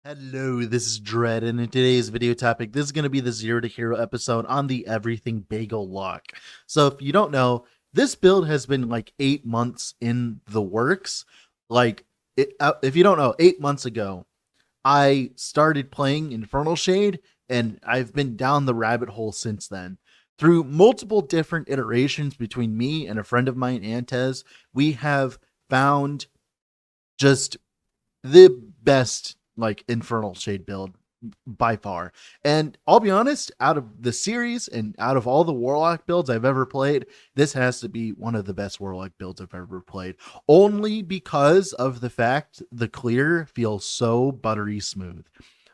Hello, this is Dread, and in today's video topic, this is going to be the Zero to Hero episode on the Everything Bagel lock. So, if you don't know, this build has been like 8 months in the works. If you don't know, 8 months ago, I started playing Infernal Shade, and I've been down the rabbit hole since then. Through multiple different iterations between me and a friend of mine, Antez, we have found just the best Infernal Shade build by far. And I'll be honest, out of the series and out of all the Warlock builds I've ever played, this has to be one of the best Warlock builds I've ever played. Only because of the fact the clear feels so buttery smooth.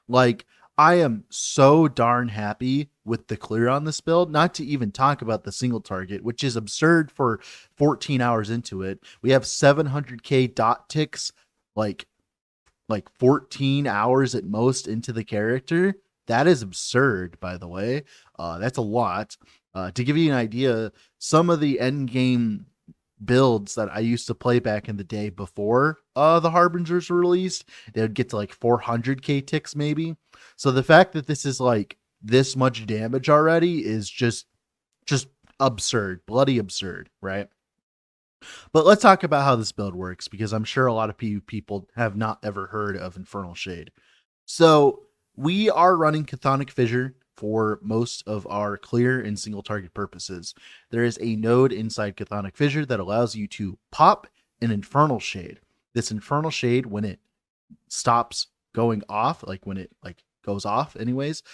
Like, I am so darn happy with the clear on this build, not to even talk about the single target, which is absurd for 14 hours into it. We have 700k dot ticks, like 14 hours at most into the character. That is absurd, by the way. That's a lot. To give you an idea, some of the end game builds that I used to play back in the day before the Harbingers were released, they would get to like 400k ticks maybe. So the fact that this is like this much damage already is just absurd, bloody absurd, right? But let's talk about how this build works, because I'm sure a lot of people have not ever heard of Infernal Shade. So we are running Chthonic Fissure for most of our clear and single target purposes. There is a node inside Chthonic Fissure that allows you to pop an Infernal Shade. This Infernal Shade, when it stops going off, like when it goes off anyways,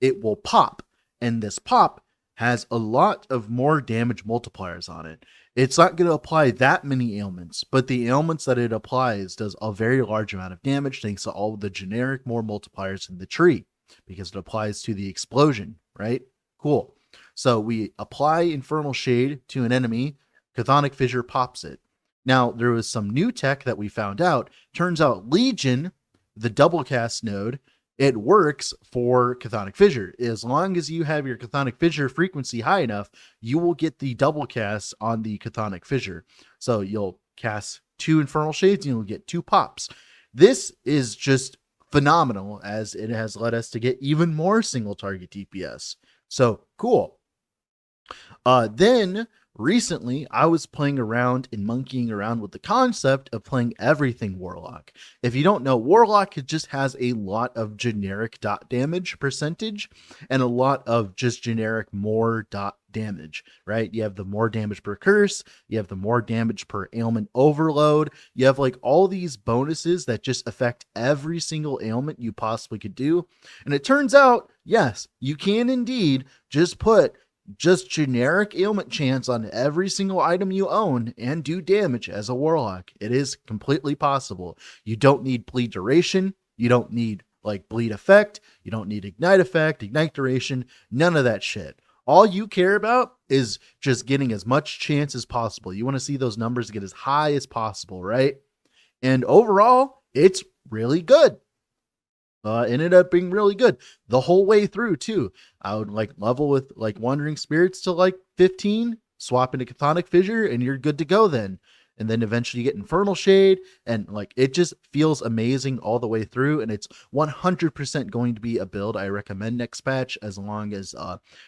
it will pop. And this pop has a lot of more damage multipliers on it. It's not going to apply that many ailments, but the ailments that it applies does a very large amount of damage thanks to all the generic more multipliers in the tree, because it applies to the explosion, right? Cool. So we apply Infernal Shade to an enemy, Chthonic Fissure pops it. Now, there was some new tech that we found out. Turns out Legion, the double cast node, it works for Chthonic Fissure. As long as you have your Chthonic Fissure frequency high enough, you will get the double cast on the Chthonic Fissure. So you'll cast 2 Infernal Shades and you'll get 2 pops. This is just phenomenal, as it has led us to get even more single target DPS. So cool. Then recently, I was playing around and monkeying around with the concept of playing everything Warlock. If you don't know, Warlock just has a lot of generic dot damage percentage and a lot of just generic more dot damage, right? You have the more damage per curse, you have the more damage per ailment overload, you have like all these bonuses that just affect every single ailment you possibly could do. And it turns out, yes, you can indeed just put just generic ailment chance on every single item you own and do damage as a Warlock. It is completely possible. You don't need bleed duration. You don't need like bleed effect. You don't need ignite effect, ignite duration, none of that shit. All you care about is just getting as much chance as possible. You want to see those numbers get as high as possible, right? And overall, it's really good. Ended up being really good the whole way through too. I would like level with like Wandering Spirits to like 15, swap into Chthonic Fissure, and you're good to go then. And then eventually you get Infernal Shade, and like it just feels amazing all the way through. And it's 100% going to be a build I recommend next patch, as long as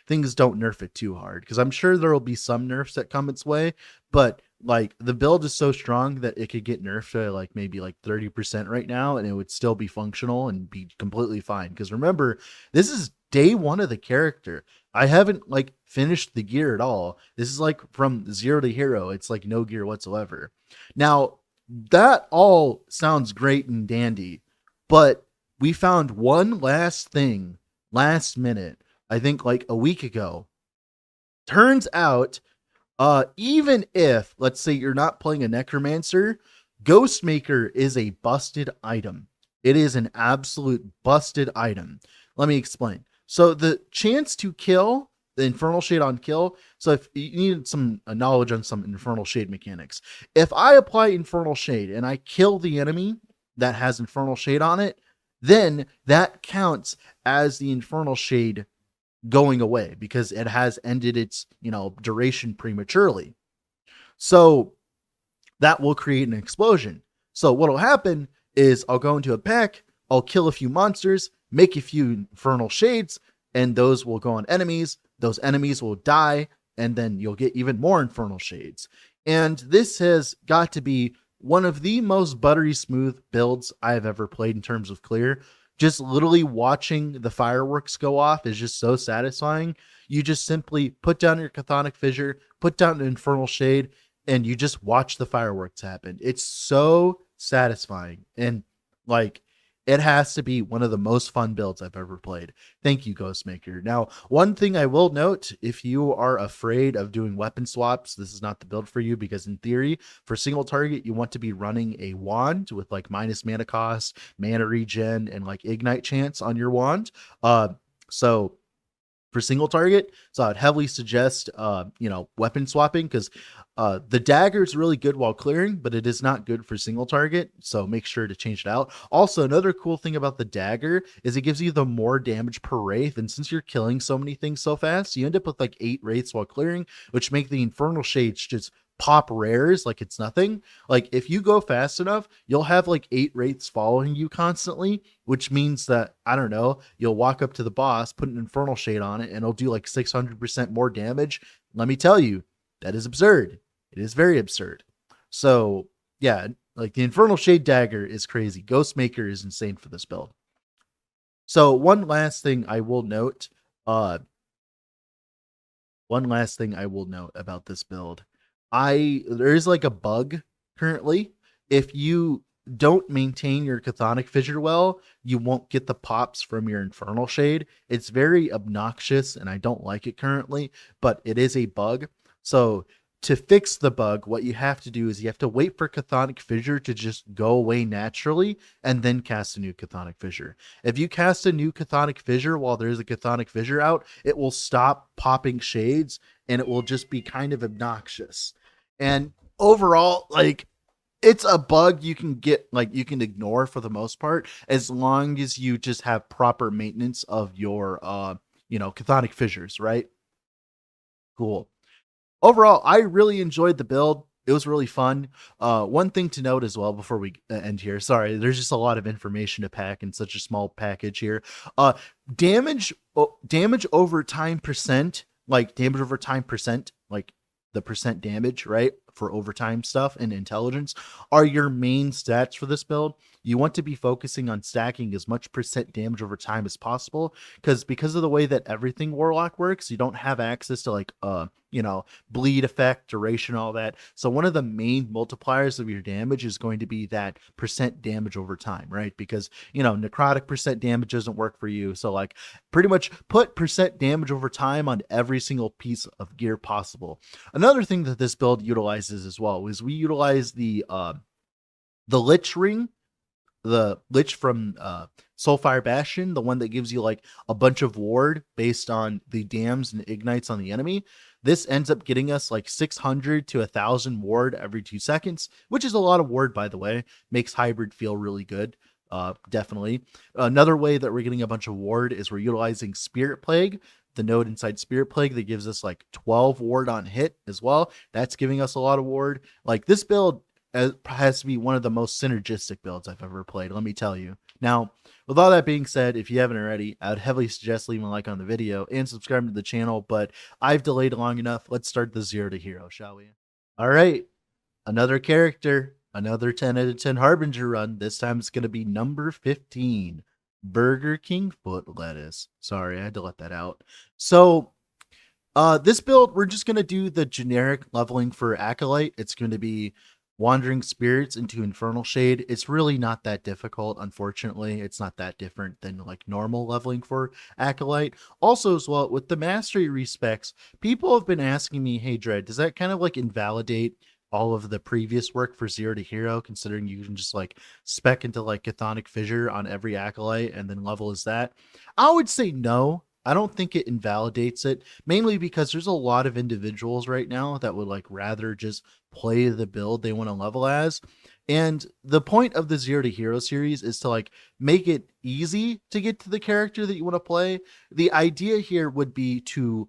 things don't nerf it too hard. Because I'm sure there will be some nerfs that come its way, but like the build is so strong that it could get nerfed to like maybe like 30% right now, and it would still be functional and be completely fine. Because remember, this is day 1 of the character. I haven't like finished the gear at all. This is like from 0 to hero. It's like no gear whatsoever. Now, that all sounds great and dandy, but we found one last thing last minute, I think like a week ago. Turns out, even if, let's say, you're not playing a Necromancer, Ghostmaker is a busted item. It is an absolute busted item. Let me explain. So the chance to kill the Infernal Shade on kill. So if you need some knowledge on some Infernal Shade mechanics, if I apply Infernal Shade and I kill the enemy that has Infernal Shade on it, then that counts as the Infernal Shade going away, because it has ended its, duration prematurely. So that will create an explosion. So what'll happen is I'll go into a pack, I'll kill a few monsters, make a few infernal shades, and those will go on enemies. Those enemies will die, and then you'll get even more infernal shades. And this has got to be one of the most buttery smooth builds I've ever played in terms of clear. Just literally watching the fireworks go off is just so satisfying. You just simply put down your Chthonic Fissure, put down an Infernal Shade, and you just watch the fireworks happen. It's so satisfying. And like, it has to be one of the most fun builds I've ever played. Thank you, Ghostmaker. Now, one thing I will note, if you are afraid of doing weapon swaps, this is not the build for you, because in theory, for single target, you want to be running a wand with like minus mana cost, mana regen, and like ignite chance on your wand. So for single target, so I'd heavily suggest weapon swapping, because the dagger is really good while clearing, but it is not good for single target, so make sure to change it out. Also, another cool thing about the dagger is it gives you the more damage per wraith, and since you're killing so many things so fast, you end up with like 8 wraiths while clearing, which make the infernal shades just pop rares like it's nothing. Like, if you go fast enough, you'll have like 8 wraiths following you constantly, which means that, I don't know, you'll walk up to the boss, put an infernal shade on it, and it'll do like 600% more damage. Let me tell you, that is absurd. It is very absurd. So yeah, like the Infernal Shade Dagger is crazy. Ghostmaker is insane for this build. So one last thing I will note about this build. There is like a bug currently. If you don't maintain your Chthonic Fissure well, you won't get the pops from your Infernal Shade. It's very obnoxious and I don't like it currently, but it is a bug. So to fix the bug, what you have to do is you have to wait for Chthonic Fissure to just go away naturally and then cast a new Chthonic Fissure. If you cast a new Chthonic Fissure while there's a Chthonic Fissure out, it will stop popping shades and it will just be kind of obnoxious. And overall, like, it's a bug you can ignore for the most part, as long as you just have proper maintenance of your Chthonic Fissures, right? Cool. Overall, I really enjoyed the build. It was really fun. One thing to note as well before we end here. Sorry, there's just a lot of information to pack in such a small package here. Damage over time percent, like the percent damage, right? For overtime stuff and intelligence are your main stats for this build. You want to be focusing on stacking as much percent damage over time as possible, because of the way that everything Warlock works, you don't have access to like bleed effect, duration, all that. So one of the main multipliers of your damage is going to be that percent damage over time, right? Because necrotic percent damage doesn't work for you. So like pretty much put percent damage over time on every single piece of gear possible. Another thing that this build utilizes as well is we utilize the Lich ring, the Lich from Soulfire Bastion, the one that gives you like a bunch of ward based on the dams and ignites on the enemy. This ends up getting us like 600 to 1,000 ward every 2 seconds, which is a lot of ward, by the way. Makes hybrid feel really good. Definitely. Another way that we're getting a bunch of ward is we're utilizing Spirit Plague, the node inside Spirit Plague that gives us like 12 ward on hit as well. That's giving us a lot of ward. Like, this build has to be one of the most synergistic builds I've ever played, let me tell you. Now, with all that being said, if you haven't already, I would heavily suggest leaving a like on the video and subscribing to the channel, but I've delayed long enough. Let's start the 0 to hero, shall we? All right, another character, another 10 out of 10 Harbinger run. This time it's going to be number 15, Burger King Foot Lettuce. Sorry, I had to let that out. So this build, we're just going to do the generic leveling for Acolyte. It's going to be Wandering Spirits into Infernal Shade. It's really not that difficult, unfortunately. It's not that different than like normal leveling for Acolyte. Also, as well, with the mastery respecs, people have been asking me, hey Dread, does that kind of like invalidate all of the previous work for 0 to hero, considering you can just like spec into like Chthonic Fissure on every Acolyte and then level as that? I would say no. I don't think it invalidates it, mainly because there's a lot of individuals right now that would like rather just play the build they want to level as. And the point of the 0 to hero series is to like make it easy to get to the character that you want to play. The idea here would be to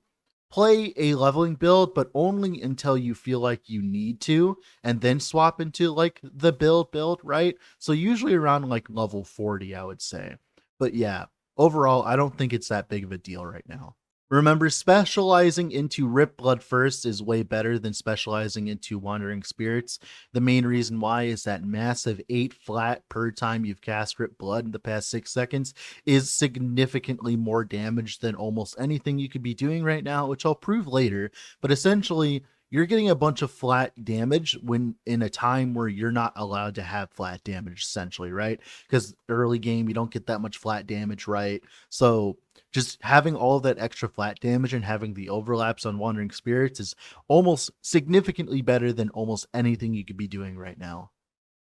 play a leveling build, but only until you feel like you need to, and then swap into like the build, right? So usually around like level 40, I would say. But yeah, overall, I don't think it's that big of a deal right now. Remember, specializing into Rip Blood first is way better than specializing into Wandering Spirits. The main reason why is that massive 8 flat per time you've cast Rip Blood in the past 6 seconds is significantly more damage than almost anything you could be doing right now, which I'll prove later. But essentially, you're getting a bunch of flat damage when in a time where you're not allowed to have flat damage, essentially, right? Because early game, you don't get that much flat damage, right? So just having all of that extra flat damage and having the overlaps on Wandering Spirits is almost significantly better than almost anything you could be doing right now.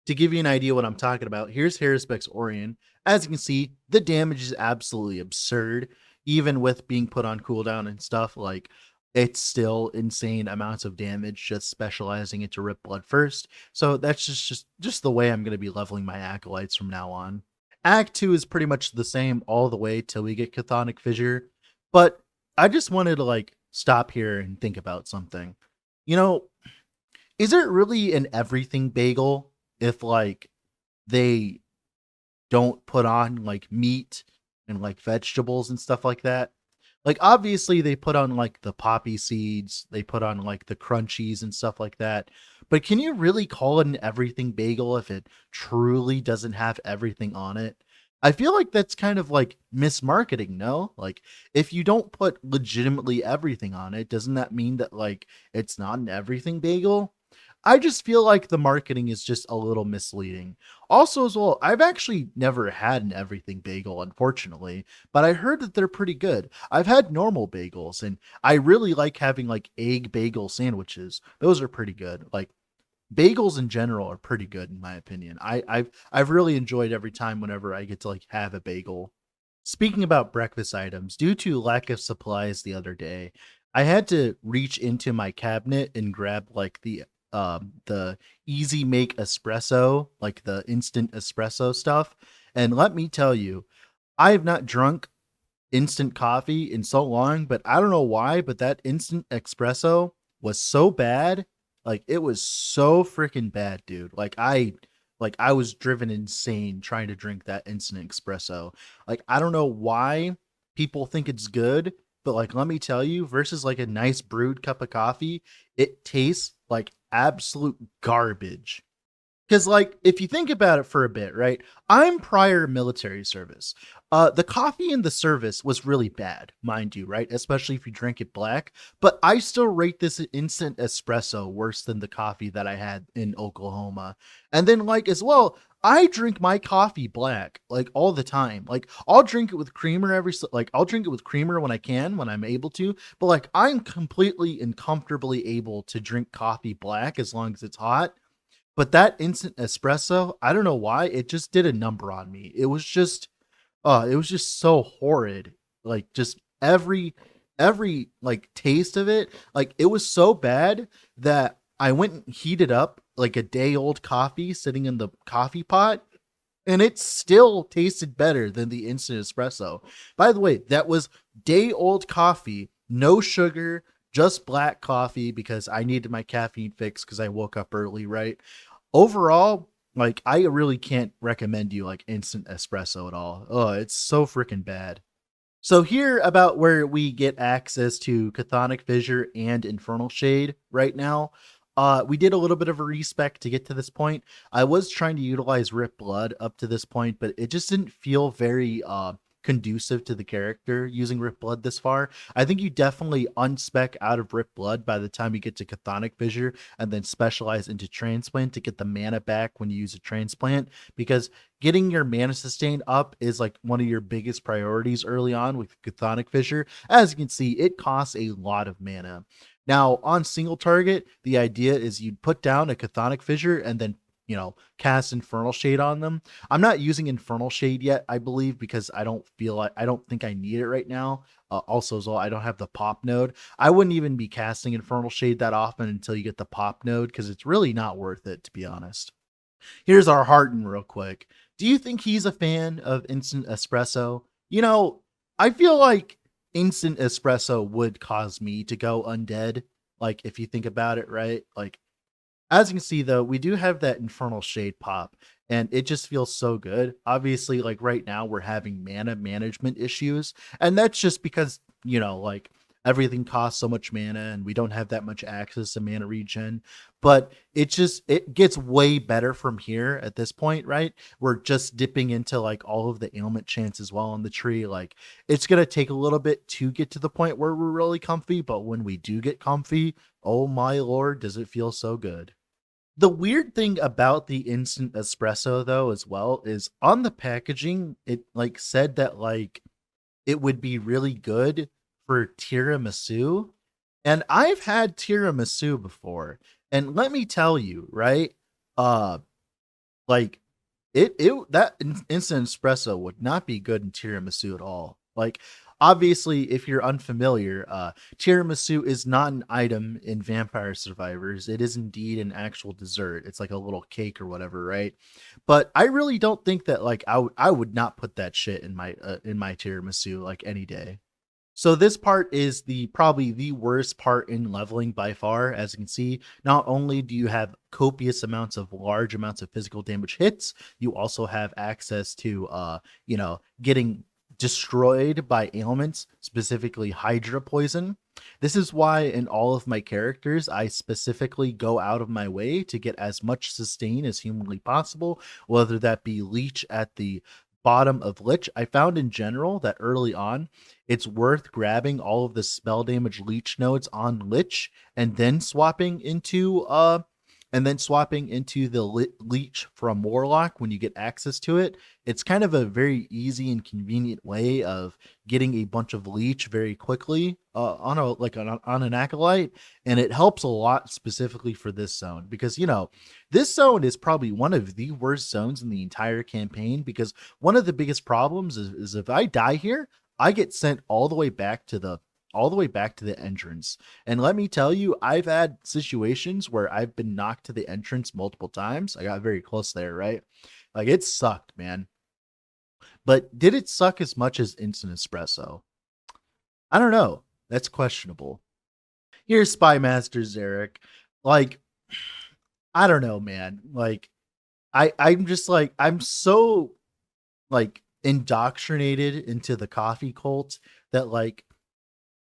To give you an idea what I'm talking about, here's Respec's Orion. As you can see, the damage is absolutely absurd. Even with being put on cooldown and stuff, like, it's still insane amounts of damage just specializing into Rip Blood first. So that's just the way I'm going to be leveling my acolytes from now on. Act 2 is pretty much the same all the way till we get Chthonic Fissure, but I just wanted to like stop here and think about something. You know, is it really an everything bagel if like they don't put on like meat and like vegetables and stuff like that? Like obviously they put on like the poppy seeds, they put on like the crunchies and stuff like that. But can you really call it an everything bagel if it truly doesn't have everything on it? I feel like that's kind of like mismarketing, no? Like if you don't put legitimately everything on it, doesn't that mean that like it's not an everything bagel? I just feel like the marketing is just a little misleading. Also, as well, I've actually never had an everything bagel, unfortunately, but I heard that they're pretty good. I've had normal bagels, and I really like having like egg bagel sandwiches. Those are pretty good. Like bagels in general are pretty good in my opinion. I've really enjoyed every time whenever I get to like have a bagel. Speaking about breakfast items, due to lack of supplies the other day, I had to reach into my cabinet and grab like the easy make espresso, like the instant espresso stuff. And let me tell you, I have not drunk instant coffee in so long, but I don't know why, but that instant espresso was so bad. Like it was so freaking bad, dude. Like I was driven insane trying to drink that instant espresso. Like I don't know why people think it's good, but like let me tell you, versus like a nice brewed cup of coffee, it tastes like absolute garbage. Because, like, if you think about it for a bit, right? I'm prior military service. The coffee in the service was really bad, mind you, right? Especially if you drink it black. But I still rate this instant espresso worse than the coffee that I had in Oklahoma. And then, like, as well, I drink my coffee black, like, all the time. Like, I'll drink it with creamer I'll drink it with creamer when I can, when I'm able to. But, like, I'm completely and comfortably able to drink coffee black as long as it's hot, but that instant espresso, I don't know why, it just did a number on me. It was just so horrid. Like just every like taste of it, like it was so bad that I went and heated up like a day old coffee sitting in the coffee pot, and it still tasted better than the instant espresso. By the way, that was day old coffee, no sugar, just black coffee because I needed my caffeine fix because I woke up early, right? Overall, like I really can't recommend you like instant espresso at all. Oh, it's so freaking bad. So here about where we get access to Chthonic Fissure and Infernal Shade right now. We did a little bit of a respec to get to this point. I was trying to utilize Rip Blood up to this point, but it just didn't feel very conducive to the character using Rip Blood this far. I think you definitely unspec out of Rip Blood by the time you get to Chthonic Fissure and then specialize into Transplant to get the mana back when you use a Transplant, because getting your mana sustain up is like one of your biggest priorities early on with Chthonic Fissure. As you can see, it costs a lot of mana. Now, on single target, the idea is you'd put down a Chthonic Fissure and then, cast Infernal Shade on them. I'm not using Infernal Shade yet, I believe, because I don't think I need it right now. Also, as well, I don't have the pop node. I wouldn't even be casting Infernal Shade that often until you get the pop node, because it's really not worth it, to be honest. Here's our Harden real quick. Do you think he's a fan of instant espresso? I feel like instant espresso would cause me to go undead. Like, if you think about it, right? Like, as you can see, though, we do have that Infernal Shade pop, and it just feels so good. Obviously, like right now, we're having mana management issues, and that's just because, like everything costs so much mana, and we don't have that much access to mana regen. But it gets way better from here at this point, right? We're just dipping into like all of the ailment chants as well on the tree. Like, it's gonna take a little bit to get to the point where we're really comfy, but when we do get comfy, oh my lord, does it feel so good. The weird thing about the instant espresso though as well is on the packaging it like said that like it would be really good for tiramisu. And I've had tiramisu before. And let me tell you, right? Uh like instant espresso would not be good in tiramisu at all. Like, obviously, if you're unfamiliar, tiramisu is not an item in Vampire Survivors. It is indeed an actual dessert. It's like a little cake or whatever, right? But I really don't think that like I would not put that shit in my tiramisu like any day. So this part is the probably the worst part in leveling by far. As you can see, not only do you have copious amounts of large amounts of physical damage hits, you also have access to getting destroyed by ailments, specifically Hydra poison. This is why in all of my characters, I specifically go out of my way to get as much sustain as humanly possible, whether that be leech at the bottom of Lich. I found in general that early on, it's worth grabbing all of the spell damage leech nodes on Lich and then swapping into the leech from Warlock when you get access to it. It's kind of a very easy and convenient way of getting a bunch of leech very quickly on an acolyte, and it helps a lot specifically for this zone because this zone is probably one of the worst zones in the entire campaign because one of the biggest problems is if I die here, I get sent all the way back to the entrance. And let me tell you, I've had situations where I've been knocked to the entrance multiple times. I got very close there, right? Like, it sucked, man. But did it suck as much as instant espresso? I don't know. That's questionable. Here's Spy Master Zarek. Like, I don't know, man. Like, I'm just like, I'm so like indoctrinated into the coffee cult that like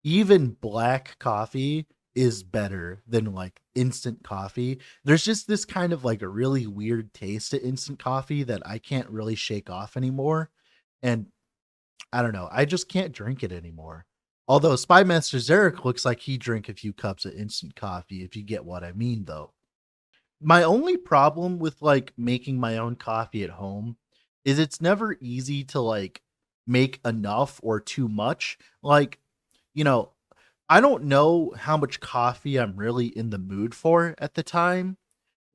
even black coffee is better than like instant coffee. There's just this kind of like a really weird taste to instant coffee that I can't really shake off anymore. And I don't know, I just can't drink it anymore. Although Spy Master Zarek looks like he drank a few cups of instant coffee, if you get what I mean, though. My only problem with like making my own coffee at home is it's never easy to like make enough or too much. Like, you know, I don't know how much coffee I'm really in the mood for at the time.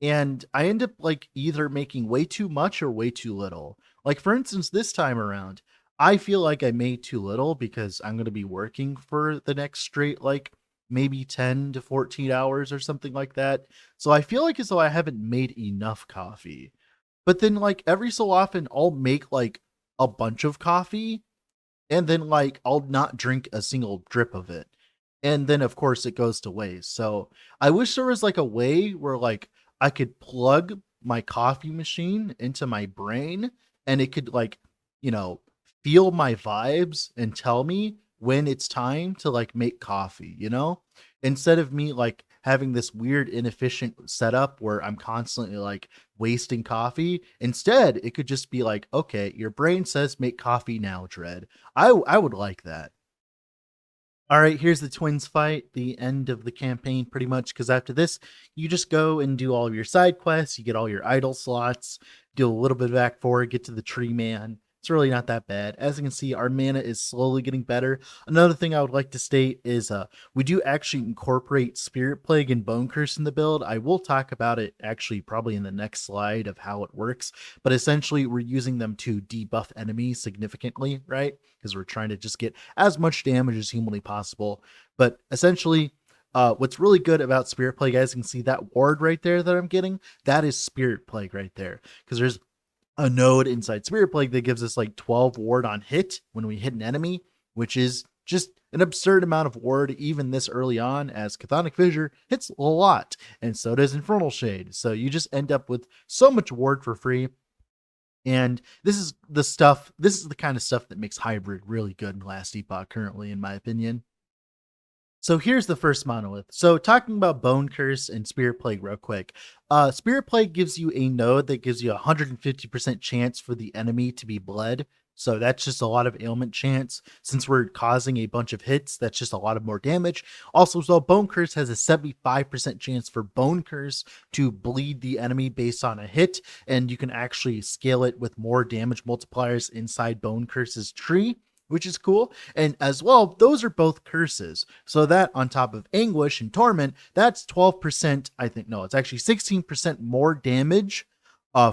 And I end up like either making way too much or way too little. Like, for instance, this time around, I feel like I made too little because I'm going to be working for the next straight, like maybe 10 to 14 hours or something like that. So I feel like as though I haven't made enough coffee. But then, like, every so often, I'll make like a bunch of coffee and then like I'll not drink a single drip of it. And then of course it goes to waste. So I wish there was like a way where like I could plug my coffee machine into my brain and it could like, you know, feel my vibes and tell me when it's time to like make coffee, Instead of me like having this weird inefficient setup where I'm constantly like wasting coffee. Instead, it could just be like, okay, your brain says make coffee now, Dread. I would like that. All right, here's the twins fight, the end of the campaign pretty much, because after this, you just go and do all of your side quests, you get all your idle slots, do a little bit of Act 4, get to the tree man. It's really not that bad. As you can see, our mana is slowly getting better. Another thing I would like to state is we do actually incorporate Spirit Plague and Bone Curse in the build. I will talk about it actually probably in the next slide of how it works, but essentially we're using them to debuff enemies significantly, right? Because we're trying to just get as much damage as humanly possible. But essentially, what's really good about Spirit Plague, as you can see that ward right there that I'm getting, that is Spirit Plague right there. Because there's a node inside Spirit Plague that gives us like 12 ward on hit when we hit an enemy, which is just an absurd amount of ward even this early on, as Chthonic Fissure hits a lot, and so does Infernal Shade. So you just end up with so much ward for free. And this is the kind of stuff that makes hybrid really good in last epoch currently, in my opinion. So here's the first monolith. So talking about Bone Curse and Spirit Plague real quick. Spirit Plague gives you a node that gives you a 150% chance for the enemy to be bled. So that's just a lot of ailment chance. Since we're causing a bunch of hits, that's just a lot of more damage. Also, so Bone Curse has a 75% chance for Bone Curse to bleed the enemy based on a hit, and you can actually scale it with more damage multipliers inside Bone Curse's tree, which is cool. And as well, those are both curses. So that on top of Anguish and Torment, that's 12%, I think, no, it's actually 16% more damage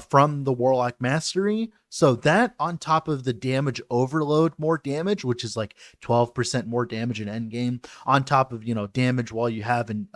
from the Warlock Mastery. So that on top of the damage overload, more damage, which is like 12% more damage in endgame, on top of, damage while you have an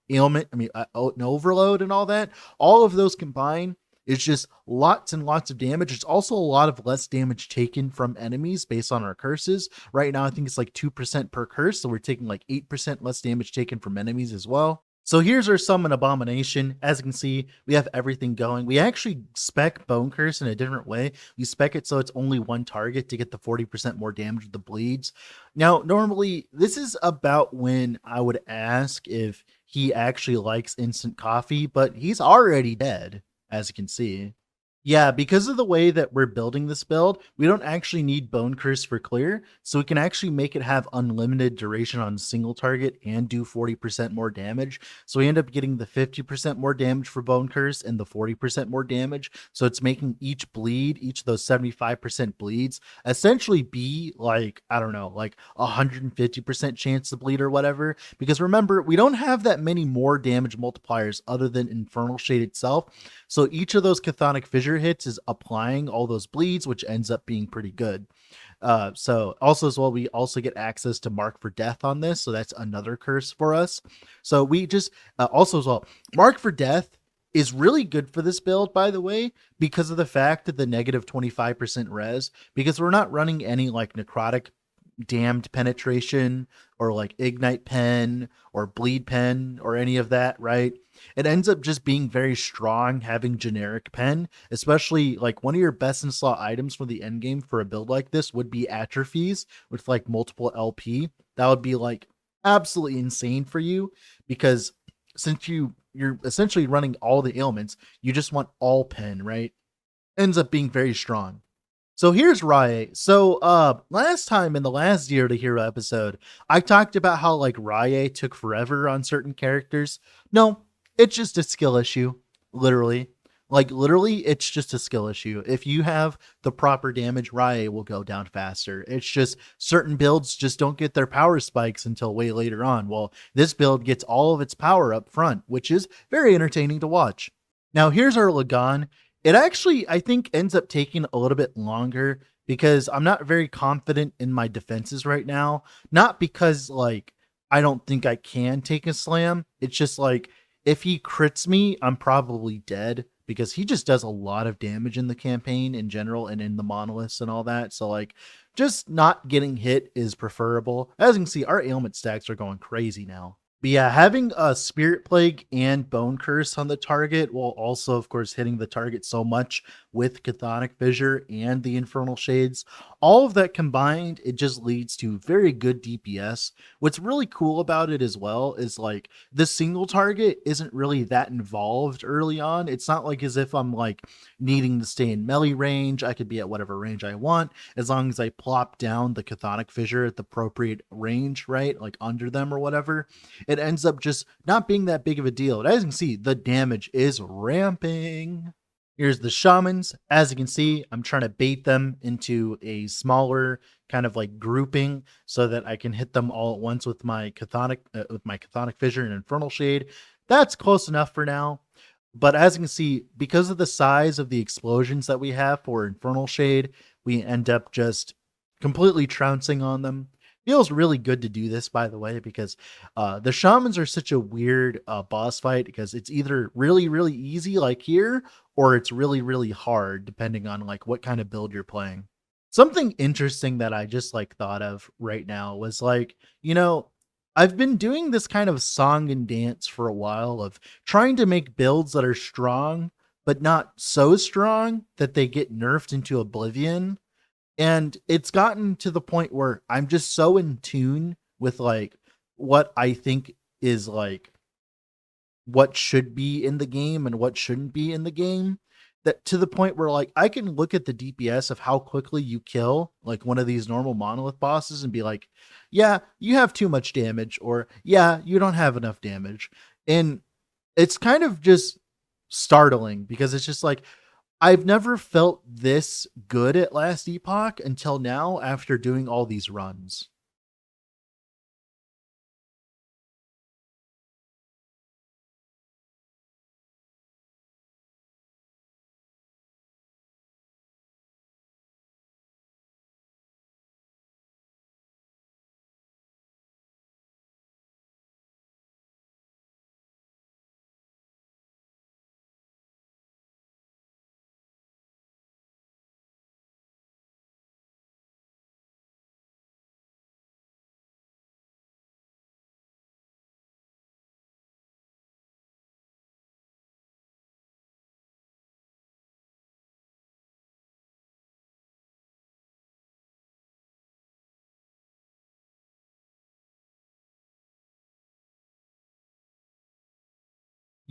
ailment, an overload and all that, all of those combined, it's just lots and lots of damage. It's also a lot of less damage taken from enemies based on our curses. Right now, I think it's like 2% per curse. So we're taking like 8% less damage taken from enemies as well. So here's our Summon Abomination. As you can see, we have everything going. We actually spec Bone Curse in a different way. We spec it so it's only one target to get the 40% more damage with the bleeds. Now, normally, this is about when I would ask if he actually likes instant coffee, but he's already dead, as you can see. Yeah, because of the way that we're building this build, we don't actually need Bone Curse for clear, so we can actually make it have unlimited duration on single target and do 40% more damage. So we end up getting the 50% more damage for Bone Curse and the 40% more damage. So it's making each of those 75% bleeds, essentially be like, I don't know, like 150% chance to bleed or whatever. Because remember, we don't have that many more damage multipliers other than Infernal Shade itself. So each of those Chthonic Fissure hits is applying all those bleeds, which ends up being pretty good. So also as well, we also get access to Mark for Death on this. So that's another curse for us. So we just also as well, Mark for Death is really good for this build, by the way, because of the fact that the negative 25% res, because we're not running any like necrotic damned penetration or like ignite pen or bleed pen or any of that, right? It ends up just being very strong having generic pen, especially like one of your best in slot items for the end game for a build like this would be atrophies with like multiple LP. That would be like absolutely insane for you, because since you're essentially running all the ailments, you just want all pen, right? Ends up being very strong. So here's Rye. So last time in the last Zero to Hero episode, I talked about how like Rye took forever on certain characters. No, it's just a skill issue. Literally. Like literally, it's just a skill issue. If you have the proper damage, Rye will go down faster. It's just certain builds just don't get their power spikes until way later on. Well, this build gets all of its power up front, which is very entertaining to watch. Now here's our Lagan. It actually, I think, ends up taking a little bit longer because I'm not very confident in my defenses right now. Not because, like, I don't think I can take a slam. It's just like, if he crits me, I'm probably dead because he just does a lot of damage in the campaign in general and in the monoliths and all that. So, like, just not getting hit is preferable. As you can see, our ailment stacks are going crazy now. But yeah, having a Spirit Plague and Bone Curse on the target, while also, of course, hitting the target so much with Chthonic Fissure and the Infernal Shades, all of that combined, it just leads to very good DPS. What's really cool about it as well is like the single target isn't really that involved early on. It's not like as if I'm like needing to stay in melee range. I could be at whatever range I want as long as I plop down the Chthonic Fissure at the appropriate range, right? Like under them or whatever. It ends up just not being that big of a deal. And as you can see, the damage is ramping. Here's the shamans. As you can see, I'm trying to bait them into a smaller kind of like grouping so that I can hit them all at once with my Chthonic Fissure and Infernal Shade. That's close enough for now. But as you can see, because of the size of the explosions that we have for Infernal Shade, we end up just completely trouncing on them. Feels really good to do this, by the way, because the shamans are such a weird boss fight, because it's either really, really easy like here, or it's really, really hard depending on like what kind of build you're playing. Something interesting that I just like thought of right now was like, you know, I've been doing this kind of song and dance for a while of trying to make builds that are strong, but not so strong that they get nerfed into oblivion. And it's gotten to the point where I'm just so in tune with like what I think is like what should be in the game and what shouldn't be in the game, that to the point where like I can look at the DPS of how quickly you kill like one of these normal monolith bosses and be like, yeah, you have too much damage, or yeah, you don't have enough damage. And it's kind of just startling because it's just like I've never felt this good at last epoch until now after doing all these runs.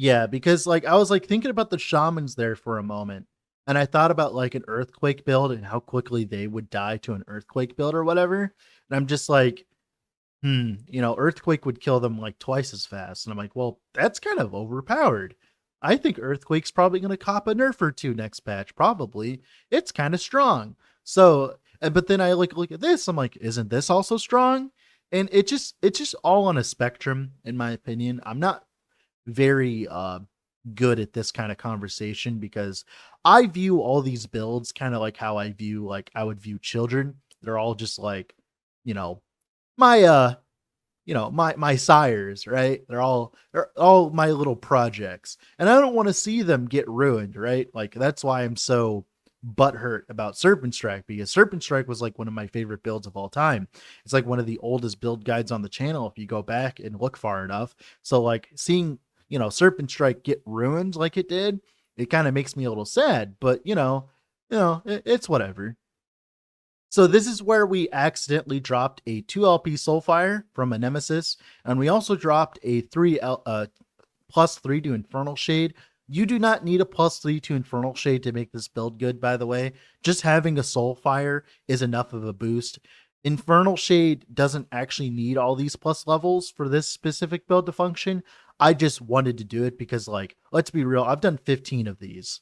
Yeah, because like I was like thinking about the shamans there for a moment, and I thought about like an earthquake build and how quickly they would die to an earthquake build or whatever. And I'm just like, earthquake would kill them like twice as fast. And I'm like, well, that's kind of overpowered. I think earthquake's probably going to cop a nerf or two next patch. Probably, it's kind of strong. So, but then I like look at this. I'm like, isn't this also strong? And it's just all on a spectrum, in my opinion. I'm not very good at this kind of conversation because I view all these builds kind of like how I would view children. They're all just like, you know, my my sires, right? They're all my little projects. And I don't want to see them get ruined, right? Like that's why I'm so butthurt about Serpent Strike, because Serpent Strike was like one of my favorite builds of all time. It's like one of the oldest build guides on the channel if you go back and look far enough. So like seeing, Serpent Strike get ruined like it did, it kind of makes me a little sad, but it's whatever. So this is where we accidentally dropped a 2 LP Soulfire from a Nemesis, and we also dropped a +3 to Infernal Shade. You do not need a +3 to Infernal Shade to make this build good, by the way. Just having a Soulfire is enough of a boost. Infernal Shade doesn't actually need all these plus levels for this specific build to function. I just wanted to do it because, like, let's be real, I've done 15 of these.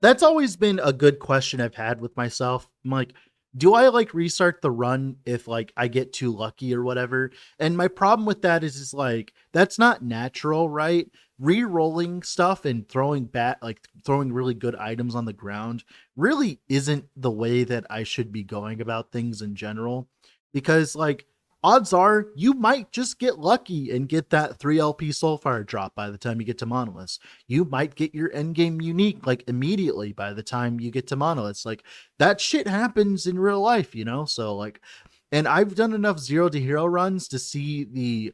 That's always been a good question I've had with myself. I'm like, do I like restart the run if like I get too lucky or whatever? And my problem with that is like that's not natural, right? Re-rolling stuff and throwing really good items on the ground really isn't the way that I should be going about things in general. Because like odds are you might just get lucky and get that 3 LP Soulfire drop by the time you get to Monoliths. You might get your endgame unique like immediately by the time you get to Monoliths. Like that shit happens in real life, So like, and I've done enough zero to hero runs to see the,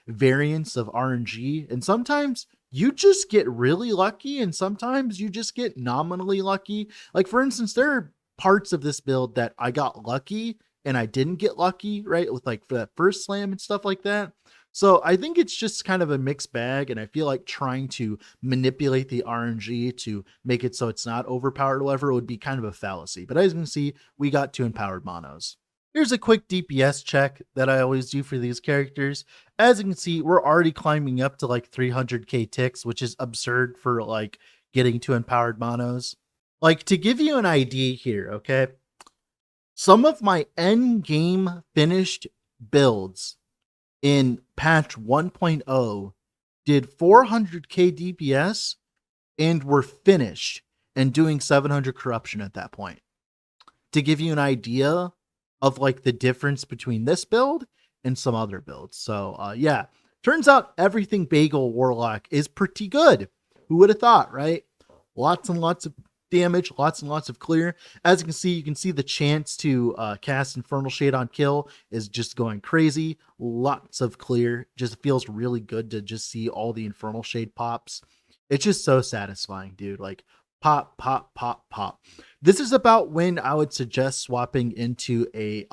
variance of RNG. And sometimes you just get really lucky and sometimes you just get nominally lucky. Like for instance, there are parts of this build that I got lucky and I didn't get lucky, right? With like that first slam and stuff like that. So I think it's just kind of a mixed bag. And I feel like trying to manipulate the RNG to make it so it's not overpowered or whatever would be kind of a fallacy. But as you can see, we got 2 empowered monos. Here's a quick DPS check that I always do for these characters. As you can see, we're already climbing up to like 300k ticks, which is absurd for like getting 2 empowered monos. Like to give you an idea here, okay? Some of my end game finished builds in patch 1.0 did 400k DPS and were finished and doing 700 corruption at that point. To give you an idea of like the difference between this build and some other builds. So yeah, turns out everything Bagel Warlock is pretty good. Who would have thought, right? Lots and lots of damage, lots and lots of clear. As you can see the chance to cast Infernal Shade on kill is just going crazy. Lots of clear. Just feels really good to just see all the Infernal Shade pops. It's just so satisfying, dude. Like pop, pop, pop, pop. This is about when I would suggest swapping into a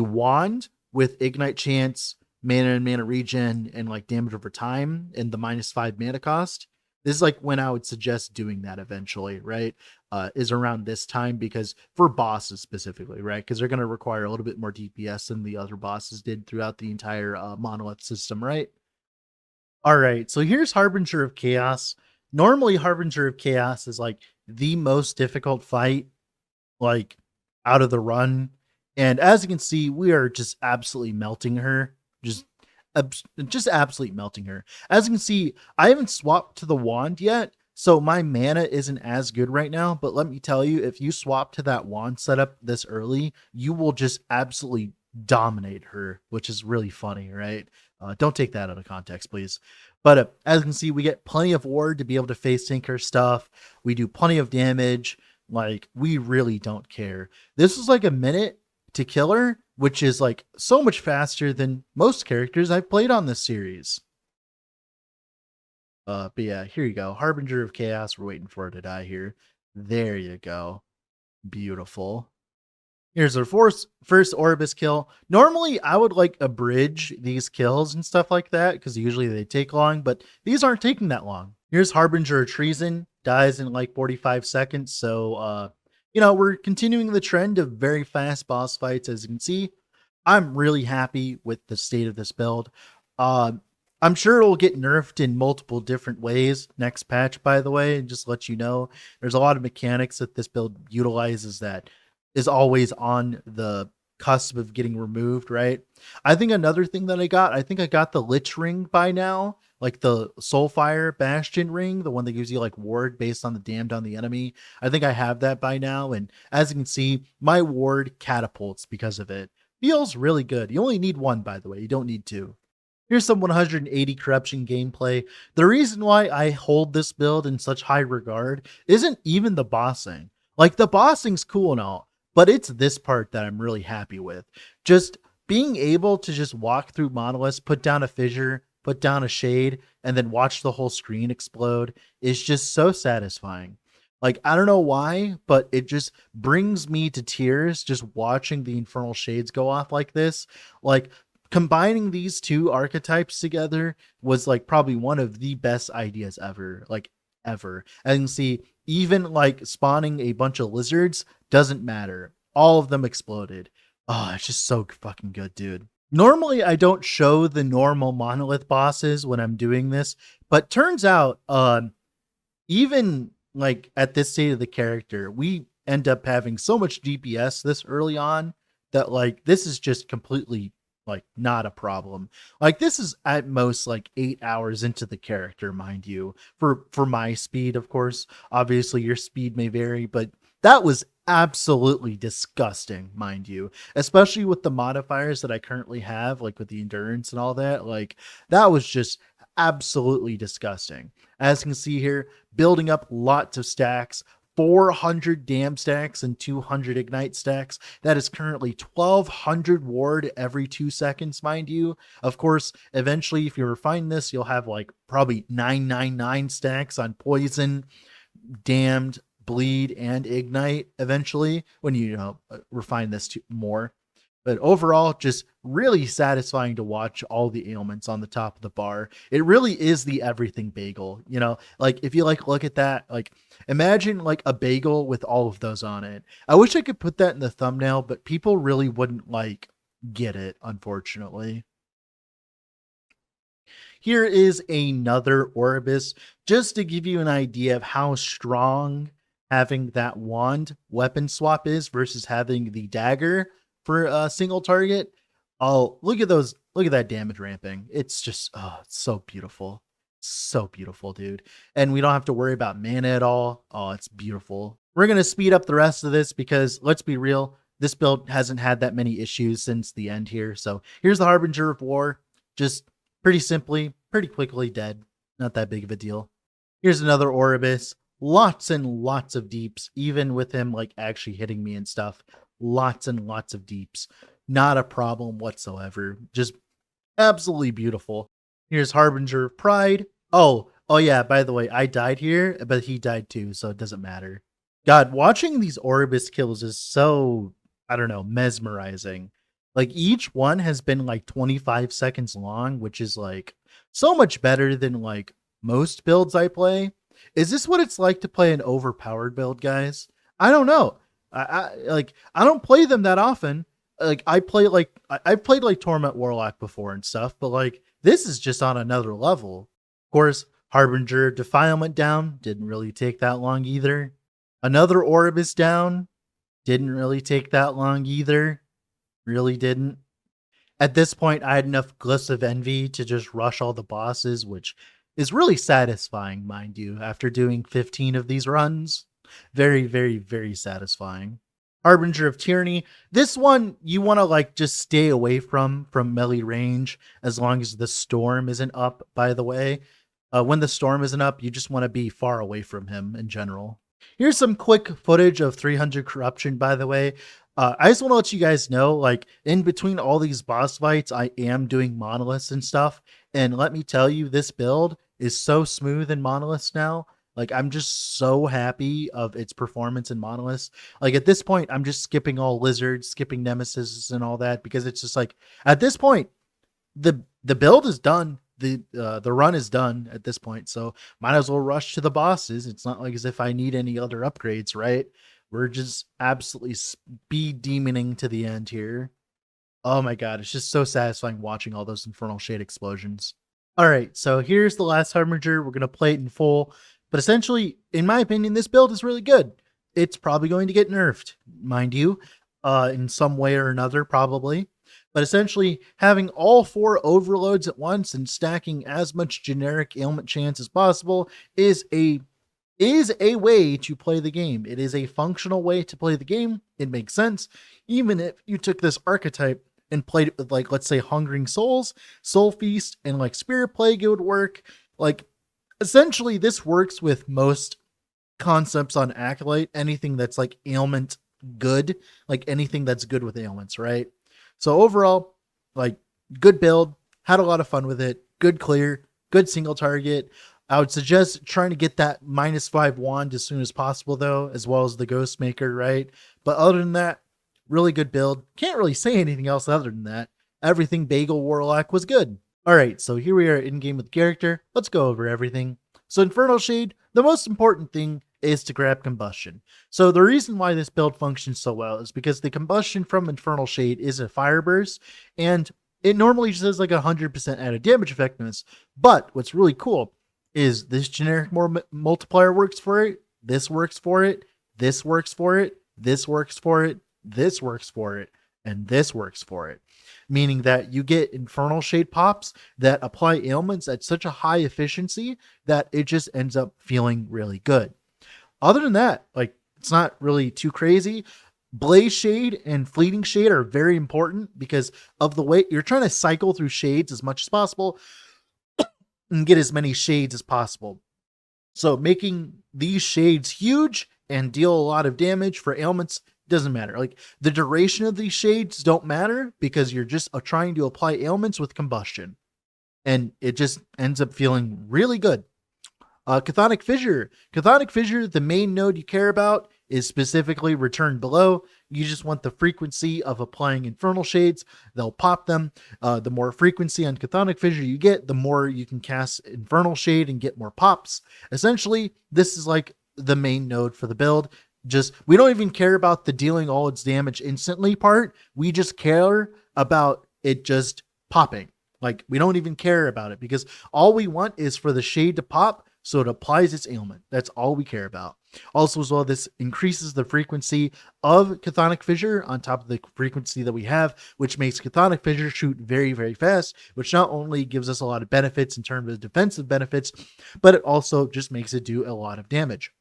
wand with Ignite Chance, mana and mana regen, and like damage over time, and the -5 mana cost. This is like when I would suggest doing that eventually, right? Is around this time, because for bosses specifically, right? Because they're going to require a little bit more DPS than the other bosses did throughout the entire monolith system, right? All right, so here's Harbinger of Chaos. Normally, Harbinger of Chaos is like the most difficult fight, like out of the run. And as you can see, we are just absolutely melting her. Just absolutely melting her. As you can see, I haven't swapped to the wand yet, so my mana isn't as good right now. But let me tell you, if you swap to that wand setup this early, you will just absolutely dominate her, which is really funny, right? Don't take that out of context, please. But as you can see, we get plenty of ward to be able to face tank her stuff. We do plenty of damage. Like, we really don't care. This is like a minute to kill her, which is like so much faster than most characters I've played on this series. But yeah, here you go. Harbinger of Chaos. We're waiting for her to die here. There you go. Beautiful. Here's our first Orbis kill. Normally, I would like abridge these kills and stuff like that, because usually they take long, but these aren't taking that long. Here's Harbinger of Treason. Dies in like 45 seconds. So, you know, we're continuing the trend of very fast boss fights, as you can see. I'm really happy with the state of this build. I'm sure it'll get nerfed in multiple different ways next patch, by the way, and just let you know. There's a lot of mechanics that this build utilizes that is always on the cusp of getting removed, right? I think another thing that I got the Lich Ring by now, like the Soulfire Bastion Ring, the one that gives you like ward based on the damned on the enemy. I think I have that by now, and as you can see, my ward catapults because of it. Feels really good. You only need one, by the way. You don't need two. Here's some 180 corruption gameplay. The reason why I hold this build in such high regard isn't even the bossing. Like, the bossing's cool and all, but it's this part that I'm really happy with. Just being able to just walk through monoliths, put down a fissure, put down a shade, and then watch the whole screen explode is just so satisfying. Like, I don't know why, but it just brings me to tears just watching the infernal shades go off like this. Like, combining these two archetypes together was like probably one of the best ideas ever, like ever. And see, even like spawning a bunch of lizards doesn't matter. All of them exploded. Oh, it's just so fucking good, dude. Normally, I don't show the normal monolith bosses when I'm doing this, but turns out, even like at this state of the character, we end up having so much DPS this early on that like this is just completely like not a problem. Like, this is at most like 8 hours into the character, mind you, for my speed. Of course, obviously your speed may vary, but that was absolutely disgusting, mind you, especially with the modifiers that I currently have, like with the endurance and all that. Like, that was just absolutely disgusting. As you can see here, building up lots of stacks, 400 dam stacks and 200 ignite stacks. That is currently 1200 ward every 2 seconds, mind you. Of course, eventually, if you refine this, you'll have like probably 999 stacks on poison, damned, bleed, and ignite eventually when you refine this to more. But overall, just really satisfying to watch all the ailments on the top of the bar. It really is the everything bagel, you know? Like, if you like look at that, like, imagine like a bagel with all of those on it. I wish I could put that in the thumbnail, but people really wouldn't like get it, unfortunately. Here is another Orbis, just to give you an idea of how strong having that wand weapon swap is versus having the dagger for a single target. Oh, look at those. Look at that damage ramping. It's just, oh, it's so beautiful. So beautiful, dude. And we don't have to worry about mana at all. Oh, it's beautiful. We're going to speed up the rest of this because, let's be real, this build hasn't had that many issues since the end here. So here's the Harbinger of War. Just pretty simply, pretty quickly dead. Not that big of a deal. Here's another Orbis. lots and lots of deeps, even with him like actually hitting me and stuff. Lots and lots of deeps. Not a problem whatsoever. Just absolutely beautiful. Here's Harbinger of Pride. Oh yeah, by the way, I died here, but he died too, so it doesn't matter. God, watching these Orbis kills is so, I don't know, mesmerizing. Like each one has been like 25 seconds long, which is like so much better than like most builds I play. Is this what it's like to play an overpowered build, guys? I don't know. I don't play them that often. Like I've played like Torment Warlock before and stuff, but like this is just on another level. Of course, Harbinger Defilement down, didn't really take that long either. Another orb is down, didn't really take that long either. Really didn't. At this point, I had enough Glyphs of Envy to just rush all the bosses, which is really satisfying, mind you, after doing 15 of these runs. Very, very, very satisfying. Harbinger of Tyranny. This one you want to like just stay away from melee range as long as the storm isn't up, by the way. When the storm isn't up, you just want to be far away from him in general. Here's some quick footage of 300 Corruption, by the way. I just want to let you guys know, like, in between all these boss fights, I am doing monoliths and stuff. And let me tell you, this build is so smooth in monoliths now. Like, I'm just so happy of its performance in monoliths. Like, at this point, I'm just skipping all lizards, skipping nemesis and all that, because it's just like, at this point, the build is done. The run is done at this point, so might as well rush to the bosses. It's not like as if I need any other upgrades, right? We're just absolutely speed demoning to the end here. Oh my god, it's just so satisfying watching all those Infernal Shade explosions. All right, so here's the last Harbinger. We're gonna play it in full, but essentially, in my opinion, this build is really good. It's probably going to get nerfed, mind you, in some way or another, probably. But essentially, having all 4 overloads at once and stacking as much generic ailment chance as possible is a way to play the game. It is a functional way to play the game. It makes sense. Even if you took this archetype and played it with, like, let's say Hungering Souls, Soul Feast, and like Spirit Plague, it would work. Like, essentially, this works with most concepts on Acolyte. Anything that's like ailment good, like anything that's good with ailments, right? So overall, like, good build, had a lot of fun with it, good clear, good single target. I would suggest trying to get that -5 wand as soon as possible, though, as well as the Ghostmaker, right? But other than that, really good build. Can't really say anything else other than that. Everything Bagel Warlock was good. All right, so here we are in game with the character. Let's go over everything. So Infernal Shade, the most important thing is to grab combustion. So the reason why this build functions so well is because the combustion from Infernal Shade is a fire burst, and it normally just has like 100% added damage effectiveness. But what's really cool is this generic multiplier works for it, this works for it, this works for it, this works for it, this works for it, and this works for it. Meaning that you get Infernal Shade pops that apply ailments at such a high efficiency that it just ends up feeling really good. Other than that, like, it's not really too crazy. Blaze Shade and Fleeting Shade are very important because of the way you're trying to cycle through shades as much as possible and get as many shades as possible. So making these shades huge and deal a lot of damage for ailments doesn't matter. Like, the duration of these shades don't matter because you're just trying to apply ailments with combustion. And it just ends up feeling really good. Chthonic Fissure. Chthonic Fissure, the main node you care about is specifically Return Below. You just want the frequency of applying Infernal Shades. They'll pop them. The more frequency on Chthonic Fissure you get, the more you can cast Infernal Shade and get more pops. Essentially, this is like the main node for the build. Just, we don't even care about the dealing all its damage instantly part. We just care about it just popping. Like, we don't even care about it because all we want is for the shade to pop so it applies its ailment. That's all we care about. Also, as well, this increases the frequency of Chthonic Fissure on top of the frequency that we have, which makes Chthonic Fissure shoot very, very fast, which not only gives us a lot of benefits in terms of defensive benefits, but it also just makes it do a lot of damage.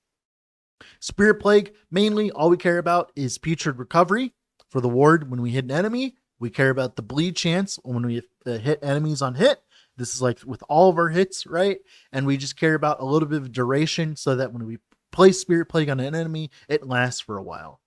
Spirit Plague, mainly all we care about is Putrid Recovery for the ward when we hit an enemy. We care about the bleed chance when we hit enemies on hit. This is like with all of our hits, right? And we just care about a little bit of duration so that when we place Spirit Plague on an enemy, it lasts for a while.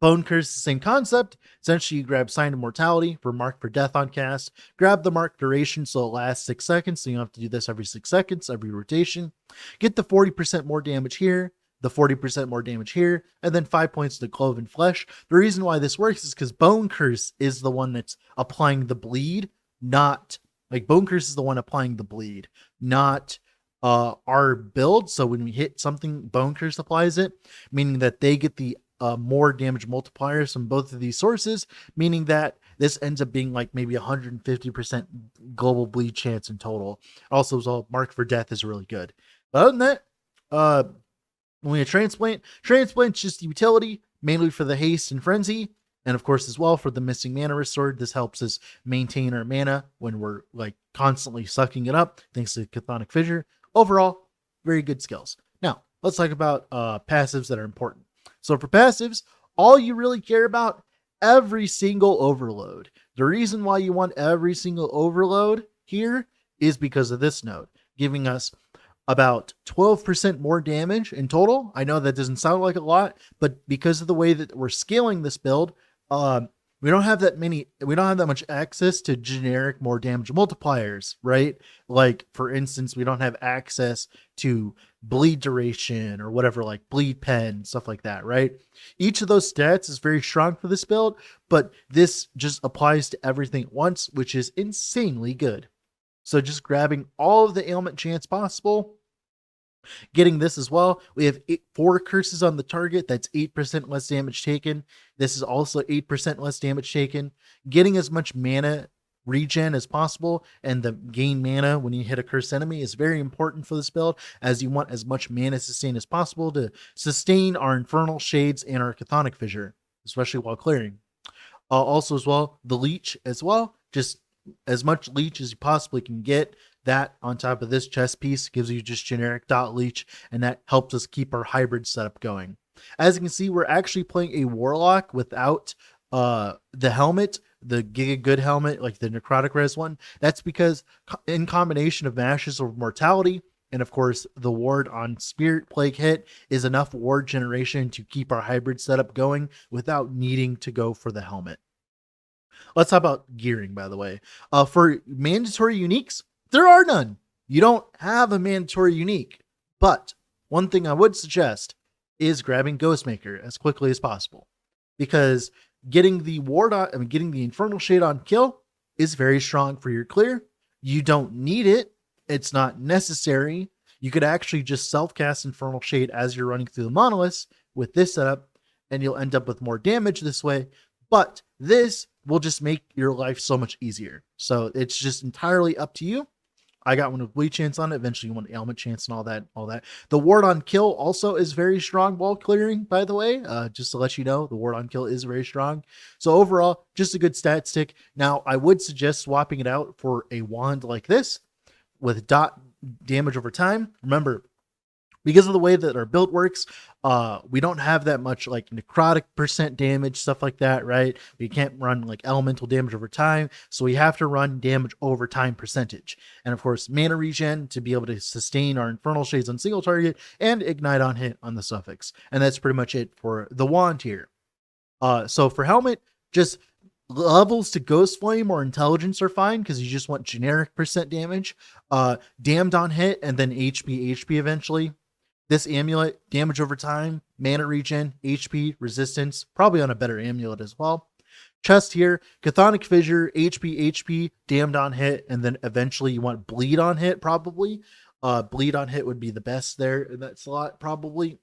Bone Curse, the same concept. Essentially, you grab Sign of Mortality for Mark for Death on cast. Grab the Mark duration so it lasts 6 seconds, so you don't have to do this every 6 seconds, every rotation. Get the 40% more damage here, the 40% more damage here, and then 5 points to Cloven Flesh. The reason why this works is because Bone Curse is the one that's applying the bleed, not... Like, Bone Curse is the one applying the bleed, not our build. So when we hit something, Bone Curse applies it, meaning that they get the more damage multipliers from both of these sources, meaning that this ends up being like maybe 150% global bleed chance in total. Also, as well, Mark for Death is really good. But other than that, when we transplant's just utility, mainly for the haste and frenzy, and of course as well for the missing mana restored. This helps us maintain our mana when we're like constantly sucking it up, thanks to Chthonic Fissure. Overall, very good skills. Now, let's talk about passives that are important. So for passives, all you really care about, every single overload. The reason why you want every single overload here is because of this node, giving us about 12% more damage in total. I know that doesn't sound like a lot, but because of the way that we're scaling this build, we don't have that much access to generic more damage multipliers, right? Like, for instance, we don't have access to bleed duration or whatever, like bleed pen, stuff like that, right? Each of those stats is very strong for this build, but this just applies to everything at once, which is insanely good. So just grabbing all of the ailment chance possible, getting this as well. We have 4 curses on the target. That's 8% less damage taken. This is also 8% less damage taken. Getting as much mana regen as possible and the gain mana when you hit a cursed enemy is very important for this build, as you want as much mana sustain as possible to sustain our Infernal Shades and our Chthonic Fissure, especially while clearing. Also as well, the leech as well. Just as much leech as you possibly can get. That on top of this chest piece gives you just generic dot leech, and that helps us keep our hybrid setup going. As you can see, we're actually playing a Warlock without the helmet, the Giga Good helmet, like the Necrotic Res one. That's because in combination of Ashes of Mortality and of course the ward on Spirit Plague hit is enough ward generation to keep our hybrid setup going without needing to go for the helmet. Let's talk about gearing, by the way. For mandatory uniques, there are none. You don't have a mandatory unique. But one thing I would suggest is grabbing Ghostmaker as quickly as possible, because getting the getting the Infernal Shade on kill is very strong for your clear. You don't need it. It's not necessary. You could actually just self-cast Infernal Shade as you're running through the monoliths with this setup, and you'll end up with more damage this way. But this will just make your life so much easier. So it's just entirely up to you. I got one with bleed chance on it. Eventually you want ailment chance and all that. The ward on kill also is very strong while clearing, by the way. Just to let you know, the ward on kill is very strong. So overall, just a good stat stick. Now, I would suggest swapping it out for a wand like this with dot damage over time. Remember, because of the way that our build works, we don't have that much like necrotic percent damage, stuff like that, right? We can't run like elemental damage over time, so we have to run damage over time percentage. And of course, mana regen to be able to sustain our Infernal Shades on single target and ignite on hit on the suffix. And that's pretty much it for the wand here. So for helmet, just levels to Ghost Flame or Intelligence are fine, because you just want generic percent damage. Damned on hit and then HP eventually. This amulet, damage over time, mana regen, HP, resistance, probably on a better amulet as well. Chest here, Chthonic Fissure, HP, damned on hit, and then eventually you want bleed on hit probably. Bleed on hit would be the best there in that slot probably.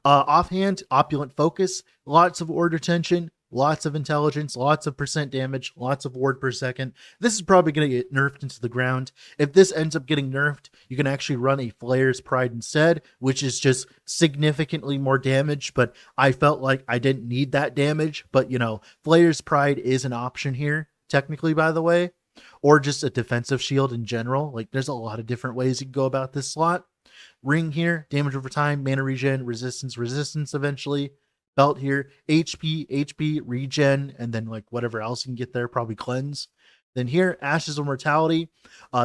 Offhand, Opulent Focus, lots of ward retention, lots of intelligence, lots of percent damage, lots of ward per second. This is probably going to get nerfed into the ground. If this ends up getting nerfed, you can actually run a Flayer's Pride instead, which is just significantly more damage, but I felt like I didn't need that damage. But, you know, Flayer's Pride is an option here, technically, by the way, or just a defensive shield in general. Like, there's a lot of different ways you can go about this slot. Ring here, damage over time, mana regen, resistance eventually. Belt here, HP, regen, and then like whatever else you can get there, probably cleanse. Then here, Ashes of Mortality.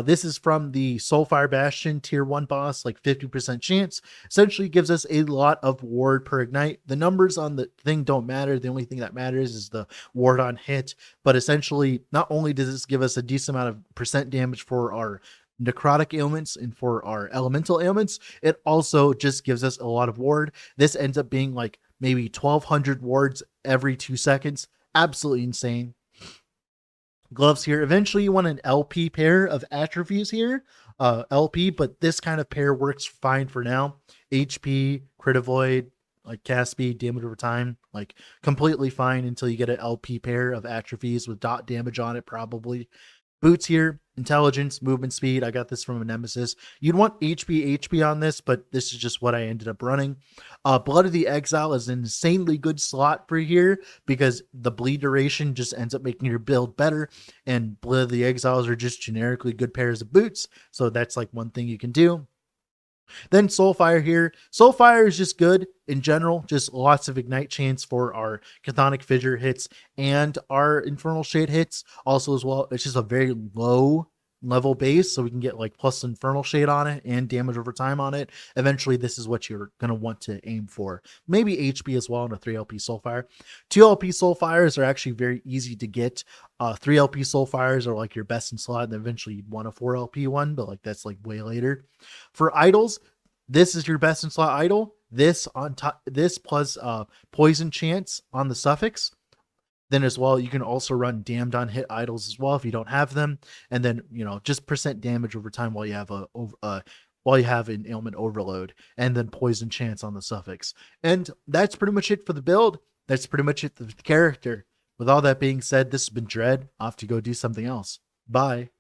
This is from the Soulfire Bastion tier 1 boss, like 50% chance. Essentially gives us a lot of ward per ignite. The numbers on the thing don't matter. The only thing that matters is the ward on hit. But essentially, not only does this give us a decent amount of percent damage for our necrotic ailments and for our elemental ailments, it also just gives us a lot of ward. This ends up being like maybe 1200 wards every 2 seconds. Absolutely insane. Gloves here. Eventually you want an LP pair of attributes here. LP, but this kind of pair works fine for now. HP, crit avoid, like cast speed, damage over time, like completely fine until you get an LP pair of atrophies with dot damage on it, probably. Boots here, intelligence, movement speed. I got this from a Nemesis. You'd want HP on this, but this is just what I ended up running. Blood of the Exile is an insanely good slot for here because the bleed duration just ends up making your build better, and Blood of the Exiles are just generically good pairs of boots, so that's like one thing you can do. Then Soulfire here. Soulfire is just good in general, just lots of ignite chance for our Chthonic Fissure hits and our Infernal Shade hits. Also as well, it's just a very low level base, so we can get like plus Infernal Shade on it and damage over time on it. Eventually, this is what you're going to want to aim for. Maybe HP as well in a 3LP Soulfire. 2LP Soulfires are actually very easy to get. 3LP Soulfires are like your best in slot, and eventually you'd want a 4LP one, but like that's like way later. For idols, this is your best in slot idol. This on top, this plus poison chance on the suffix. Then as well, you can also run damned on hit idols as well if you don't have them, and then just percent damage over time while you have while you have an ailment overload, and then poison chance on the suffix. And that's pretty much it for the build. That's pretty much it for the character. With all that being said, this has been Dread. Off to go do something else. Bye.